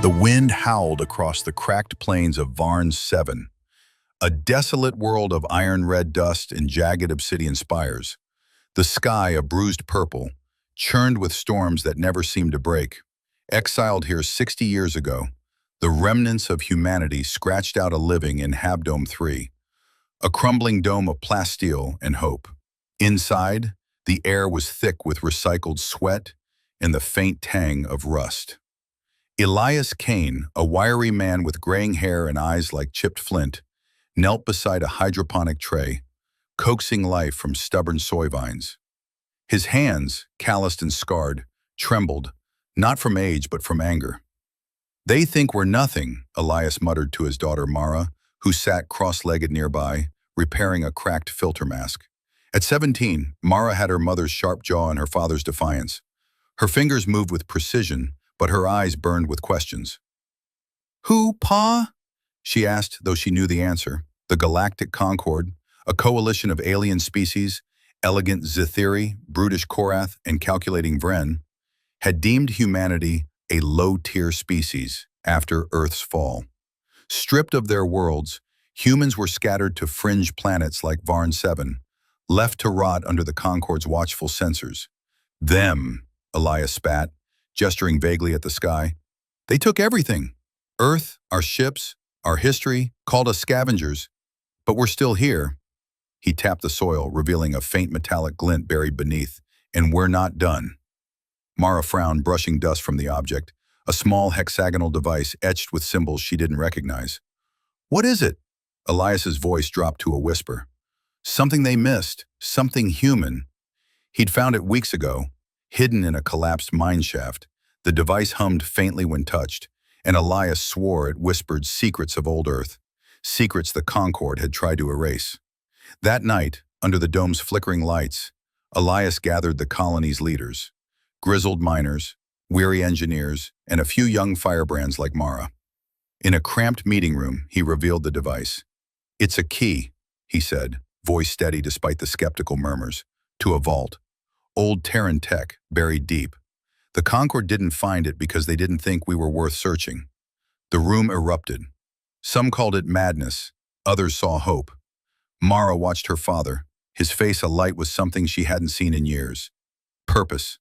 The wind howled across the cracked plains of Varn 7, a desolate world of iron-red dust and jagged obsidian spires. The sky, a bruised purple, churned with storms that never seemed to break. Exiled here 60 years ago, the remnants of humanity scratched out a living in Habdome 3, a crumbling dome of plasteel and hope. Inside, the air was thick with recycled sweat and the faint tang of rust. Elias Kane, a wiry man with graying hair and eyes like chipped flint, knelt beside a hydroponic tray, coaxing life from stubborn soy vines. His hands, calloused and scarred, trembled, not from age but from anger. "They think we're nothing," Elias muttered to his daughter Mara, who sat cross-legged nearby, repairing a cracked filter mask. At 17, Mara had her mother's sharp jaw and her father's defiance. Her fingers moved with precision, but her eyes burned with questions. "Who, Pa?" she asked, though she knew the answer. The Galactic Concord, a coalition of alien species, elegant Zethiri, brutish Korath, and calculating Vren, had deemed humanity a low-tier species after Earth's fall. Stripped of their worlds, humans were scattered to fringe planets like Varn 7, left to rot under the Concord's watchful sensors. "Them," Elias spat, gesturing vaguely at the sky. "They took everything. Earth, our ships, our history, called us scavengers. But we're still here." He tapped the soil, revealing a faint metallic glint buried beneath. "And we're not done." Mara frowned, brushing dust from the object, a small hexagonal device etched with symbols she didn't recognize. "What is it?" Elias's voice dropped to a whisper. "Something they missed, something human." He'd found it weeks ago, hidden in a collapsed mine shaft. The device hummed faintly when touched, and Elias swore it whispered secrets of old Earth, secrets the Concorde had tried to erase. That night, under the dome's flickering lights, Elias gathered the colony's leaders, grizzled miners, weary engineers, and a few young firebrands like Mara. In a cramped meeting room, he revealed the device. "It's a key," he said, voice steady despite the skeptical murmurs, "to a vault. Old Terran tech, buried deep. The Concorde didn't find it because they didn't think we were worth searching." The room erupted. Some called it madness, others saw hope. Mara watched her father, his face alight with something she hadn't seen in years. Purpose.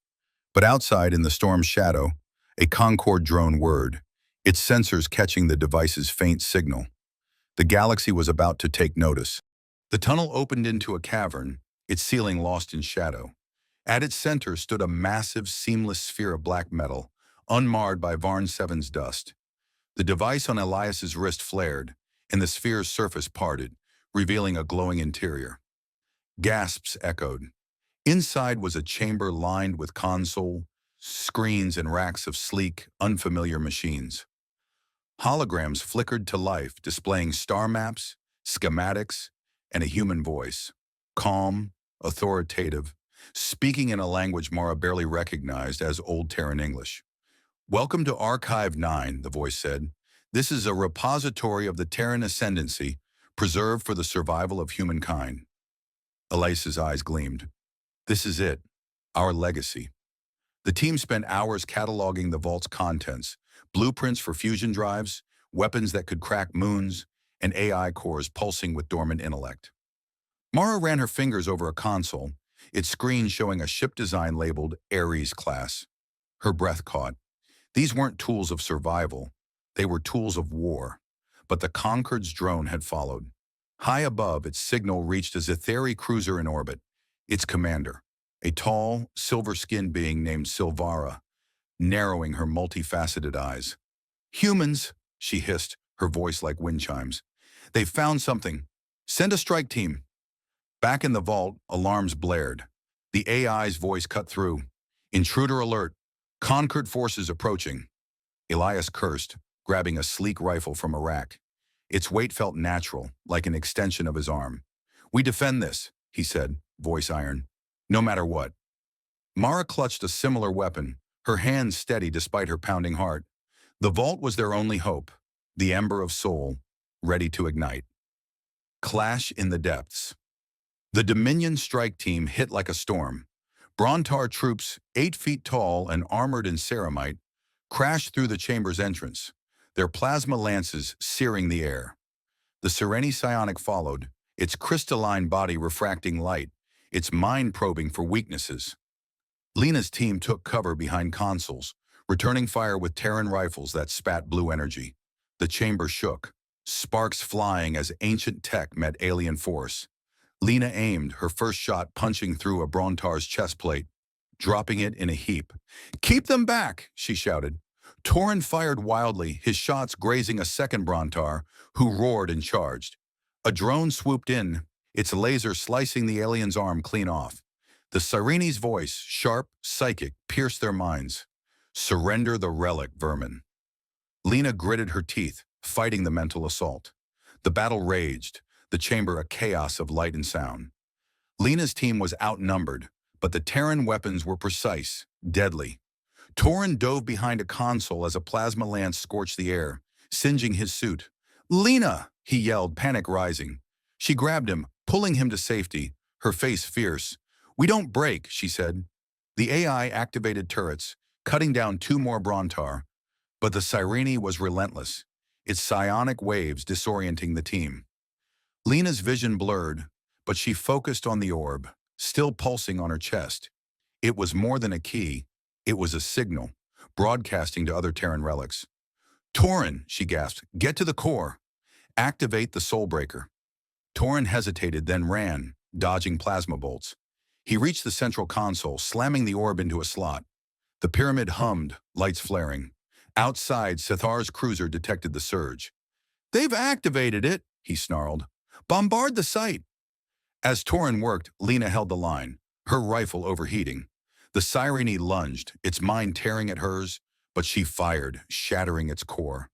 But outside, in the storm's shadow, a Concorde drone whirred, its sensors catching the device's faint signal. The galaxy was about to take notice. The tunnel opened into a cavern, its ceiling lost in shadow. At its center stood a massive, seamless sphere of black metal, unmarred by Varn 7's dust. The device on Elias's wrist flared, and the sphere's surface parted, revealing a glowing interior. Gasps echoed. Inside was a chamber lined with console, screens, and racks of sleek, unfamiliar machines. Holograms flickered to life, displaying star maps, schematics, and a human voice. Calm, authoritative, speaking in a language Mara barely recognized as Old Terran English. "Welcome to Archive 9, the voice said. "This is a repository of the Terran ascendancy, preserved for the survival of humankind." Elias's eyes gleamed. "This is it, our legacy." The team spent hours cataloging the vault's contents, blueprints for fusion drives, weapons that could crack moons, and AI cores pulsing with dormant intellect. Mara ran her fingers over a console, its screen showing a ship design labeled Ares class. Her breath caught. These weren't tools of survival, they were tools of war. But the Concorde's drone had followed. High above, its signal reached a Zethiri cruiser in orbit. Its commander, a tall, silver-skinned being named Silvara, narrowing her multifaceted eyes. "Humans," she hissed, her voice like wind chimes. "They've found something. Send a strike team." Back in the vault, alarms blared. The AI's voice cut through. "Intruder alert. Concorde forces approaching." Elias cursed, grabbing a sleek rifle from a rack. Its weight felt natural, like an extension of his arm. "We defend this," he said, voice iron. "No matter what." Mara clutched a similar weapon, her hands steady despite her pounding heart. The vault was their only hope, the ember of soul, ready to ignite. Clash in the depths. The Dominion strike team hit like a storm. Brontar troops, 8 feet tall and armored in ceramite, crashed through the chamber's entrance, their plasma lances searing the air. The Sereni psionic followed, its crystalline body refracting light, its mind probing for weaknesses. Lena's team took cover behind consoles, returning fire with Terran rifles that spat blue energy. The chamber shook, sparks flying as ancient tech met alien force. Lena aimed, her first shot punching through a Brontar's chest plate, dropping it in a heap. "Keep them back!" she shouted. Torin fired wildly, his shots grazing a second Brontar, who roared and charged. A drone swooped in, its laser slicing the alien's arm clean off. The Sirene's voice, sharp, psychic, pierced their minds. "Surrender the relic, vermin." Lena gritted her teeth, fighting the mental assault. The battle raged, the chamber a chaos of light and sound. Lena's team was outnumbered, but the Terran weapons were precise, deadly. Torin dove behind a console as a plasma lance scorched the air, singeing his suit. "Lena!" he yelled, panic rising. She grabbed him, pulling him to safety, her face fierce. "We don't break," she said. The AI activated turrets, cutting down 2 more Brontar, but the Sirene was relentless, its psionic waves disorienting the team. Lena's vision blurred, but she focused on the orb, still pulsing on her chest. It was more than a key, it was a signal, broadcasting to other Terran relics. "Torin," she gasped, "get to the core. Activate the Soulbreaker." Torin hesitated, then ran, dodging plasma bolts. He reached the central console, slamming the orb into a slot. The pyramid hummed, lights flaring. Outside, Sethar's cruiser detected the surge. "They've activated it," he snarled. "Bombard the site." As Torin worked, Lena held the line, her rifle overheating. The Sirene lunged, its mind tearing at hers, but she fired, shattering its core.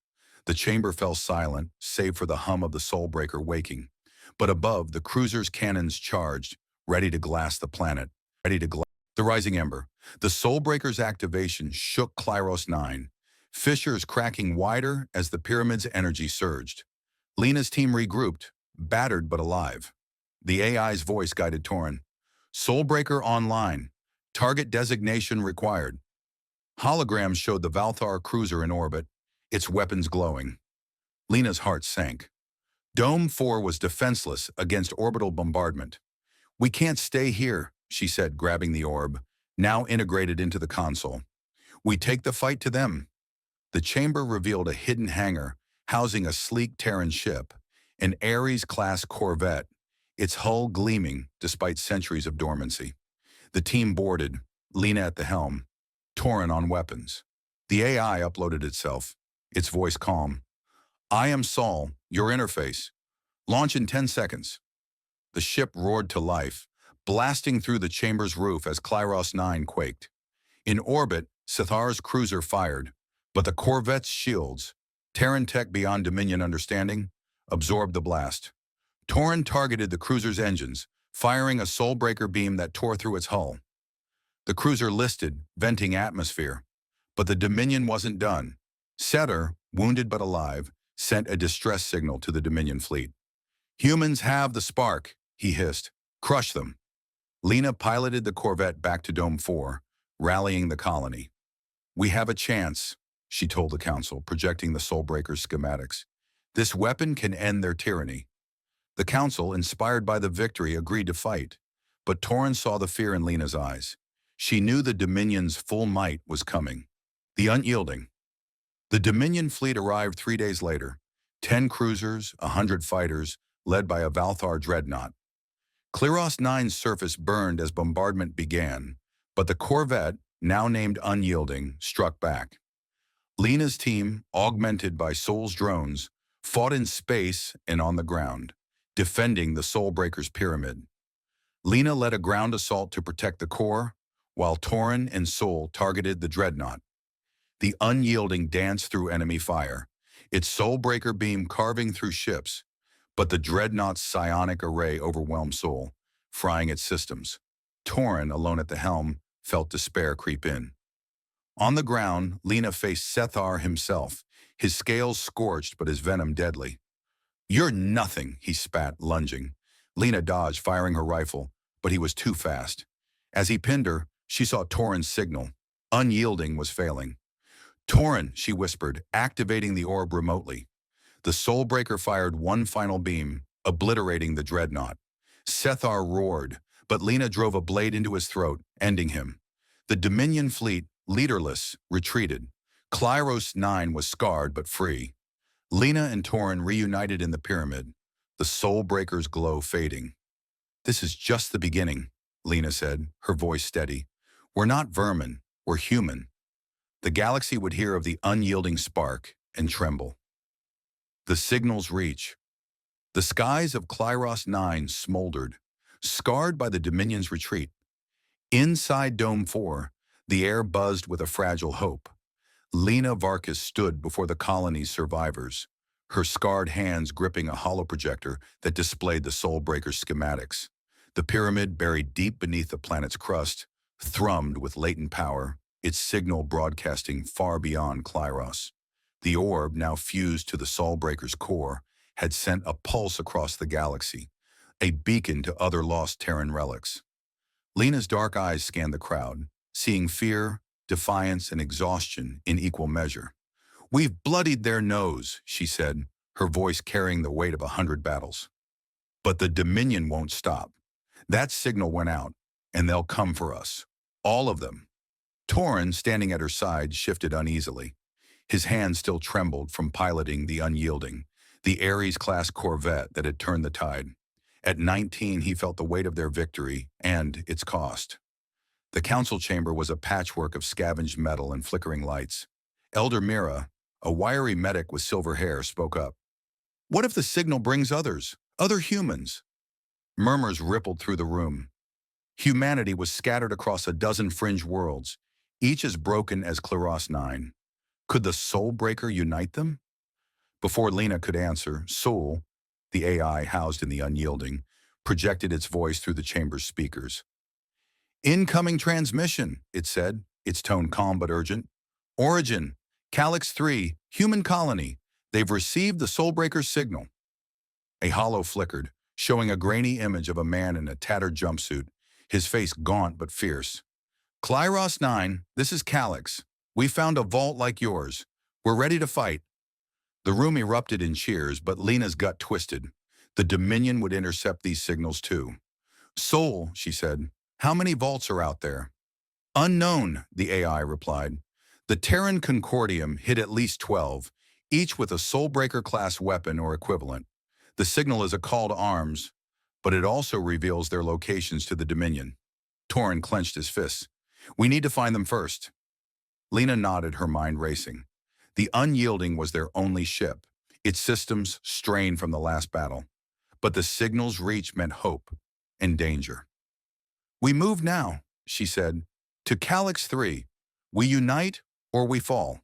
The chamber fell silent, save for the hum of the Soulbreaker waking. But above, the cruiser's cannons charged, ready to glass the planet, the rising ember. The Soulbreaker's activation shook Klyros 9, fissures cracking wider as the pyramid's energy surged. Lena's team regrouped, battered but alive. The AI's voice guided Torin. "Soulbreaker online. Target designation required." Holograms showed the Valthar cruiser in orbit, its weapons glowing. Lena's heart sank. Dome 4 was defenseless against orbital bombardment. "We can't stay here," she said, grabbing the orb, now integrated into the console. "We take the fight to them." The chamber revealed a hidden hangar housing a sleek Terran ship, an Ares-class corvette, its hull gleaming despite centuries of dormancy. The team boarded, Lena at the helm, Torin on weapons. The AI uploaded itself, its voice calm. "I am Saul, your interface. Launch in 10 seconds." The ship roared to life, blasting through the chamber's roof as Klyros 9 quaked. In orbit, Sethar's cruiser fired, but the corvette's shields, Terran tech beyond Dominion understanding, absorbed the blast. Torin targeted the cruiser's engines, firing a Soulbreaker beam that tore through its hull. The cruiser listed, venting atmosphere, but the Dominion wasn't done. Setter, wounded but alive, sent a distress signal to the Dominion fleet. "Humans have the spark," he hissed. "Crush them." Lena piloted the corvette back to Dome 4, rallying the colony. "We have a chance," she told the council, projecting the Soulbreaker's schematics. "This weapon can end their tyranny." The council, inspired by the victory, agreed to fight, but Torin saw the fear in Lena's eyes. She knew the Dominion's full might was coming. The unyielding. The Dominion fleet arrived 3 days later, 10 cruisers, 100 fighters, led by a Valthar dreadnought. Klyros 9's surface burned as bombardment began, but the corvette, now named Unyielding, struck back. Lena's team, augmented by Sol's drones, fought in space and on the ground, defending the Soulbreaker's pyramid. Lena led a ground assault to protect the core, while Torin and Sol targeted the dreadnought. The Unyielding danced through enemy fire, its Soulbreaker beam carving through ships, but the dreadnought's psionic array overwhelmed Sol, frying its systems. Torin, alone at the helm, felt despair creep in. On the ground, Lena faced Sethar himself, his scales scorched but his venom deadly. "You're nothing," he spat, lunging. Lena dodged, firing her rifle, but he was too fast. As he pinned her, she saw Torin's signal. Unyielding was failing. Torin, she whispered, activating the orb remotely. The Soulbreaker fired one final beam, obliterating the dreadnought. Sethar roared, but Lena drove a blade into his throat, ending him. The Dominion fleet, leaderless, retreated. Klyros 9 was scarred but free. Lena and Torin reunited in the pyramid, the Soulbreaker's glow fading. "This is just the beginning," Lena said, her voice steady. "We're not vermin, we're human." The galaxy would hear of the unyielding spark and tremble. The signals reach. The skies of Klyros 9 smoldered, scarred by the Dominion's retreat. Inside Dome 4, the air buzzed with a fragile hope. Lena Varkas stood before the colony's survivors, her scarred hands gripping a holoprojector that displayed the Soulbreaker's schematics. The pyramid, buried deep beneath the planet's crust, thrummed with latent power, its signal broadcasting far beyond Klyros. The orb, now fused to the Soulbreaker's core, had sent a pulse across the galaxy, a beacon to other lost Terran relics. Lena's dark eyes scanned the crowd, seeing fear, defiance, and exhaustion in equal measure. "We've bloodied their nose," she said, her voice carrying the weight of 100 battles. "But the Dominion won't stop. That signal went out, and they'll come for us. All of them." Torin, standing at her side, shifted uneasily. His hands still trembled from piloting the Unyielding, the Ares-class corvette that had turned the tide. At 19, he felt the weight of their victory and its cost. The council chamber was a patchwork of scavenged metal and flickering lights. Elder Mira, a wiry medic with silver hair, spoke up. "What if the signal brings others, other humans?" Murmurs rippled through the room. Humanity was scattered across a dozen fringe worlds, each as broken as Klyros 9. Could the Soulbreaker unite them? Before Lena could answer, Soul, the AI housed in the Unyielding, projected its voice through the chamber's speakers. "Incoming transmission," it said, its tone calm but urgent. "Origin, Calyx 3, human colony. They've received the Soulbreaker's signal." A hollow flickered, showing a grainy image of a man in a tattered jumpsuit, his face gaunt but fierce. "Klyros 9, this is Calyx. We found a vault like yours. We're ready to fight." The room erupted in cheers, but Lena's gut twisted. The Dominion would intercept these signals too. "Soul," she said, "how many vaults are out there?" "Unknown," the AI replied. "The Terran Concordium hit at least 12, each with a Soulbreaker-class weapon or equivalent. The signal is a call to arms, but it also reveals their locations to the Dominion." Torin clenched his fists. "We need to find them first." Lena nodded, her mind racing. The Unyielding was their only ship, its systems strained from the last battle. But the signal's reach meant hope and danger. "We move now," she said, "to Calyx 3. We unite or we fall."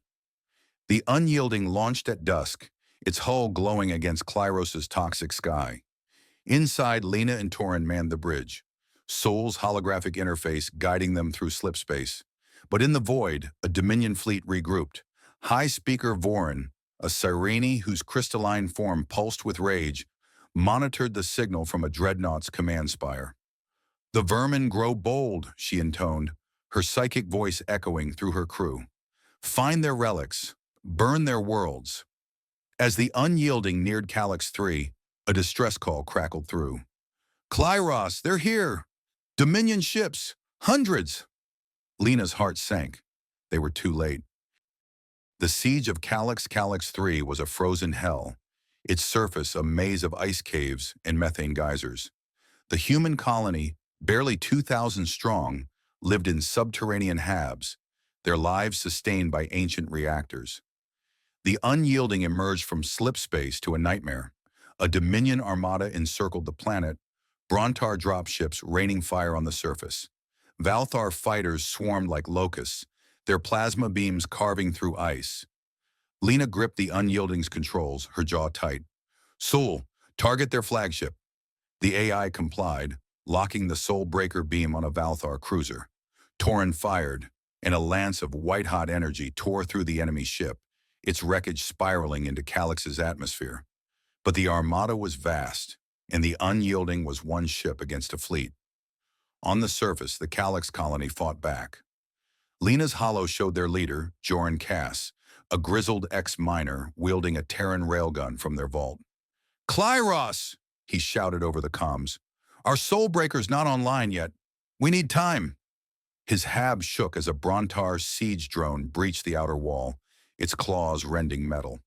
The Unyielding launched at dusk, its hull glowing against Klyros's toxic sky. Inside, Lena and Torin manned the bridge, Soul's holographic interface guiding them through slipspace. But in the void, a Dominion fleet regrouped. High Speaker Vorin, a Sirene whose crystalline form pulsed with rage, monitored the signal from a dreadnought's command spire. "The vermin grow bold," she intoned, her psychic voice echoing through her crew. "Find their relics, burn their worlds." As the Unyielding neared Calyx 3, a distress call crackled through. "Klyros, they're here! Dominion ships, hundreds!" Lena's heart sank. They were too late. The siege of Calyx 3 was a frozen hell, its surface a maze of ice caves and methane geysers. The human colony, barely 2,000 strong, lived in subterranean habs, their lives sustained by ancient reactors. The Unyielding emerged from slipspace to a nightmare. A Dominion armada encircled the planet, Brontar dropships raining fire on the surface. Valthar fighters swarmed like locusts, their plasma beams carving through ice. Lena gripped the Unyielding's controls, her jaw tight. "Soul, target their flagship." The AI complied, locking the Soulbreaker beam on a Valthar cruiser. Torin fired, and a lance of white-hot energy tore through the enemy ship, its wreckage spiraling into Calyx's atmosphere. But the armada was vast, and the Unyielding was one ship against a fleet. On the surface, the Calyx colony fought back. Lena's hollow showed their leader, Joran Cass, a grizzled ex-miner wielding a Terran railgun from their vault. "Klyros!" he shouted over the comms. "Our Soulbreaker's not online yet. We need time." His hab shook as a Brontar siege drone breached the outer wall, its claws rending metal.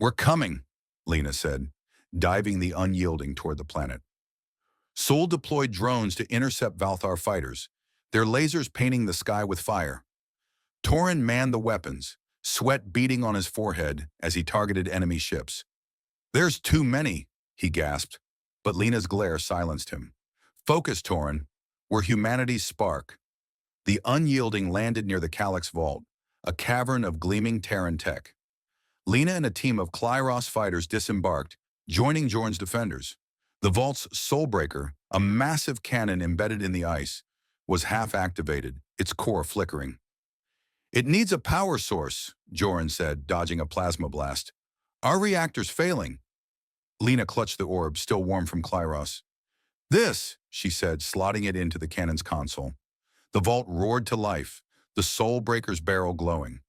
"We're coming," Lena said, diving the unyielding toward the planet. Sol deployed drones to intercept Valthar fighters, their lasers painting the sky with fire. Torin manned the weapons, sweat beading on his forehead as he targeted enemy ships. "There's too many," he gasped, but Lena's glare silenced him. "Focus, Torin. We're humanity's spark." The unyielding landed near the Calyx Vault, a cavern of gleaming Terran tech. Lena and a team of Klyros fighters disembarked, joining Jorn's defenders. The vault's Soulbreaker, a massive cannon embedded in the ice, was half-activated, its core flickering. "It needs a power source," Joran said, dodging a plasma blast. "Our reactor's failing." Lena clutched the orb, still warm from Klyros. "This," she said, slotting it into the cannon's console. The vault roared to life, the Soulbreaker's barrel glowing.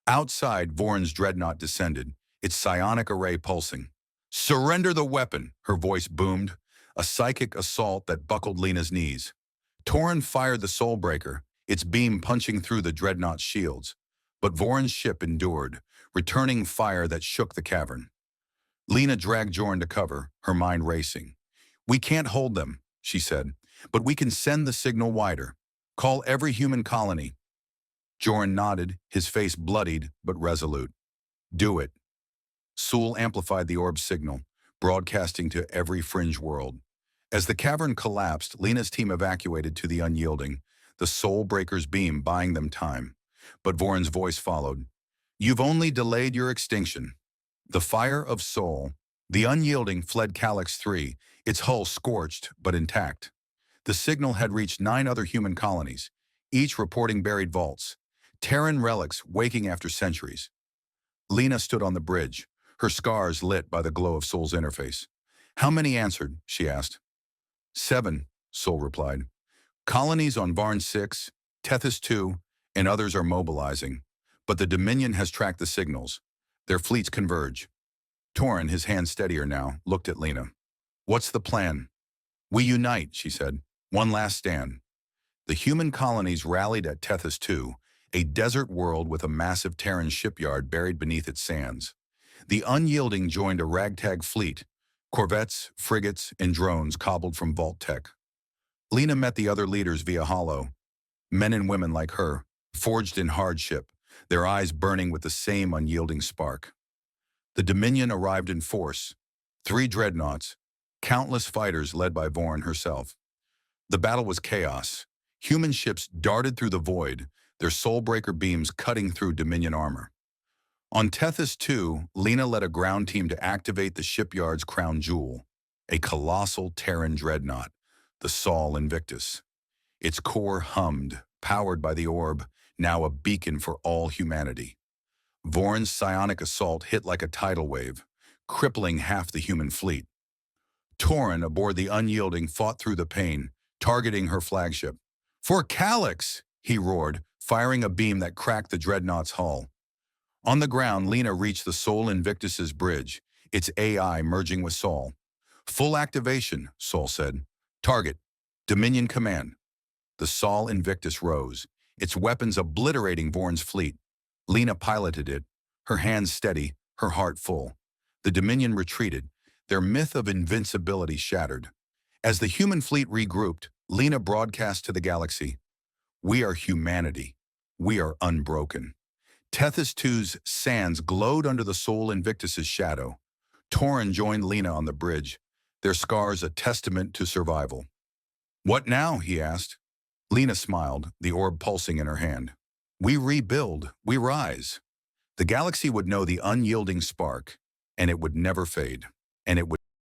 Outside, Voron's dreadnought descended, its psionic array pulsing. "Surrender the weapon," her voice boomed, a psychic assault that buckled Lena's knees. Torin fired the Soulbreaker, its beam punching through the dreadnought's shields. But Voron's ship endured, returning fire that shook the cavern. Lena dragged Jorn to cover, her mind racing. "We can't hold them," she said, "but we can send the signal wider. Call every human colony." Jorn nodded, his face bloodied but resolute. "Do it." Sul amplified the orb's signal, broadcasting to every fringe world. As the cavern collapsed, Lena's team evacuated to the unyielding, the Soulbreaker's beam buying them time. But Voron's voice followed. "You've only delayed your extinction." The fire of Sol, the unyielding fled Calyx 3, its hull scorched but intact. The signal had reached 9 other human colonies, each reporting buried vaults, Terran relics waking after centuries. Lena stood on the bridge, her scars lit by the glow of Sol's interface. "How many answered?" she asked. 7, Sol replied. "Colonies on Varn 6, Tethys 2, and others are mobilizing, but the Dominion has tracked the signals. Their fleets converge." Torin, his hand steadier now, looked at Lena. "What's the plan?" "We unite," she said. "One last stand." The human colonies rallied at Tethys 2, a desert world with a massive Terran shipyard buried beneath its sands. The unyielding joined a ragtag fleet, corvettes, frigates, and drones cobbled from vault tech. Lena met the other leaders via holo, men and women like her, forged in hardship, their eyes burning with the same unyielding spark. The Dominion arrived in force, 3 dreadnoughts, countless fighters led by Voron herself. The battle was chaos. Human ships darted through the void, their Soulbreaker beams cutting through Dominion armor. On Tethys 2, Lena led a ground team to activate the shipyard's crown jewel, a colossal Terran dreadnought, the Sol Invictus. Its core hummed, powered by the orb, now a beacon for all humanity. Voron's psionic assault hit like a tidal wave, crippling half the human fleet. Torin, aboard the unyielding, fought through the pain, targeting her flagship. "For Calyx!" he roared, firing a beam that cracked the dreadnought's hull. On the ground, Lena reached the Sol Invictus's bridge, its AI merging with Sol. "Full activation," Sol said. "Target, Dominion Command." The Sol Invictus rose, its weapons obliterating Voron's fleet. Lena piloted it, her hands steady, her heart full. The Dominion retreated, their myth of invincibility shattered. As the human fleet regrouped, Lena broadcast to the galaxy, "We are humanity. We are unbroken." Tethys 2's sands glowed under the Sol Invictus's shadow. Torin joined Lena on the bridge, their scars a testament to survival. "What now?" he asked. Lena smiled, the orb pulsing in her hand. "We rebuild, we rise." The galaxy would know the unyielding spark, and it would never fade. And it would